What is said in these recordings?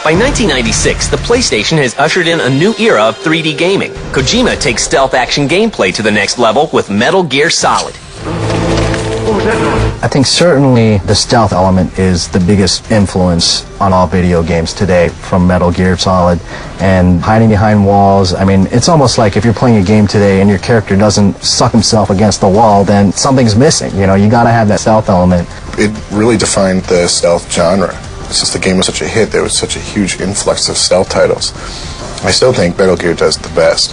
By 1996, the PlayStation has ushered in a new era of 3D gaming. Kojima takes stealth action gameplay to the next level with Metal Gear Solid. I think certainly the stealth element is the biggest influence on all video games today, from Metal Gear Solid and hiding behind walls. I mean, it's almost like if you're playing a game today and your character doesn't suck himself against the wall, then something's missing. You know, you gotta have that stealth element. It really defined the stealth genre. Since the game was such a hit, there was such a huge influx of stealth titles. I still think Metal Gear does the best.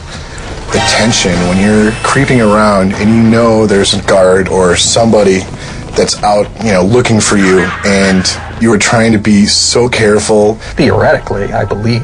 The tension when you're creeping around and you know there's a guard or somebody that's out, you know, looking for you, and you are trying to be so careful. Theoretically, I believe,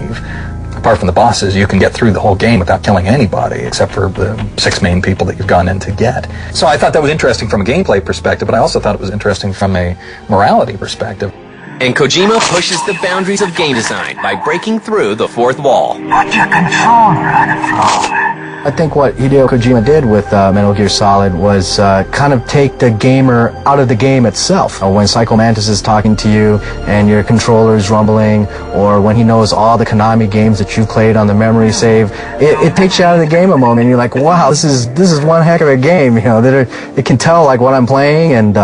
apart from the bosses, you can get through the whole game without killing anybody except for the 6 main people that you've gone in to get. So I thought that was interesting from a gameplay perspective, but I also thought it was interesting from a morality perspective. And Kojima pushes the boundaries of game design by breaking through the fourth wall. Put your controller on the floor. I think what Hideo Kojima did with Metal Gear Solid was kind of take the gamer out of the game itself. When Psycho Mantis is talking to you and your controller is rumbling, or when he knows all the Konami games that you've played on the memory save, it takes you out of the game a moment. And you're like, wow, this is one heck of a game. You know, it can tell like what I'm playing, and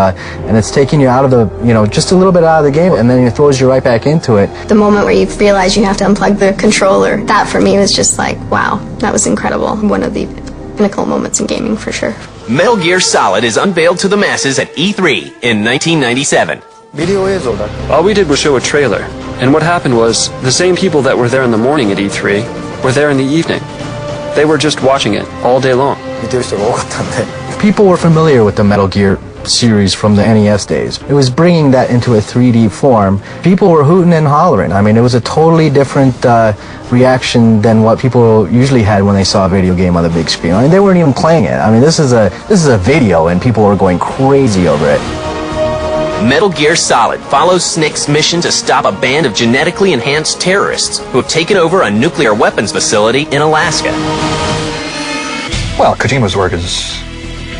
it's taking you out of the, you know, just a little bit out of the game, and then it throws you right back into it. The moment where you realize you have to unplug the controller, that for me was just like, wow, that was incredible. One of the pinnacle moments in gaming for sure. Metal Gear Solid is unveiled to the masses at E3 in 1997. All we did was show a trailer, and what happened was the same people that were there in the morning at E3 were there in the evening. They were just watching it all day long. People were familiar with the Metal Gear series from the NES days. It was bringing that into a 3D form. People were hooting and hollering. I mean, it was a totally different reaction than what people usually had when they saw a video game on the big screen. I mean, they weren't even playing it. I mean, this is a video, and people were going crazy over it. Metal Gear Solid follows Snake's mission to stop a band of genetically enhanced terrorists who have taken over a nuclear weapons facility in Alaska. Well, Kojima's work is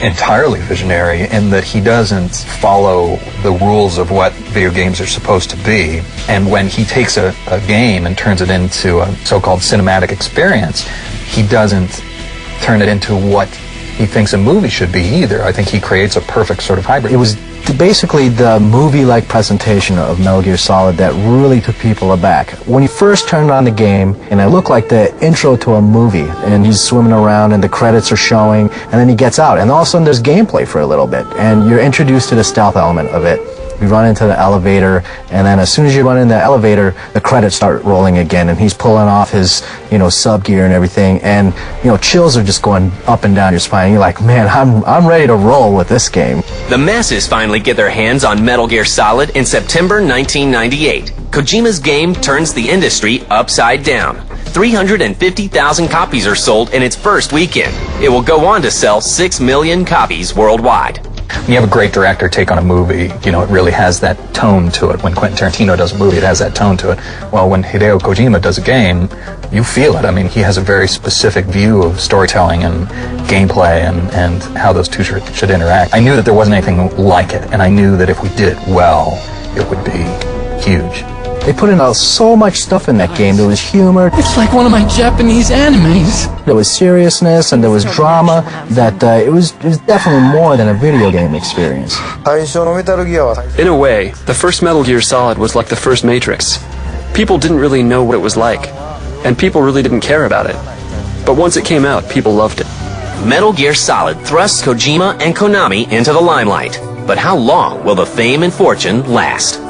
entirely visionary in that he doesn't follow the rules of what video games are supposed to be, and when he takes a game and turns it into a so-called cinematic experience, he doesn't turn it into what he thinks a movie should be either. I think he creates a perfect sort of hybrid. It was basically the movie-like presentation of Metal Gear Solid that really took people aback. When you first turned on the game, and it looked like the intro to a movie, and he's swimming around and the credits are showing, and then he gets out, and all of a sudden there's gameplay for a little bit, and you're introduced to the stealth element of it. You run into the elevator, and then as soon as you run in the elevator, the credits start rolling again, and he's pulling off his, you know, sub gear and everything, and, you know, chills are just going up and down your spine. You're like, man, I'm ready to roll with this game. The masses finally get their hands on Metal Gear Solid in September 1998. Kojima's game turns the industry upside down. 350,000 copies are sold in its first weekend. It will go on to sell 6 million copies worldwide. When you have a great director take on a movie, you know, it really has that tone to it. When Quentin Tarantino does a movie, it has that tone to it. Well, when Hideo Kojima does a game, you feel it. I mean, he has a very specific view of storytelling and gameplay and how those two should interact. I knew that there wasn't anything like it, and I knew that if we did it well, it would be huge. They put in so much stuff in that game. There was humor. It's like one of my Japanese animes. There was seriousness and there was drama. That it was definitely more than a video game experience. In a way, the first Metal Gear Solid was like the first Matrix. People didn't really know what it was like, and people really didn't care about it. But once it came out, people loved it. Metal Gear Solid thrusts Kojima and Konami into the limelight. But how long will the fame and fortune last?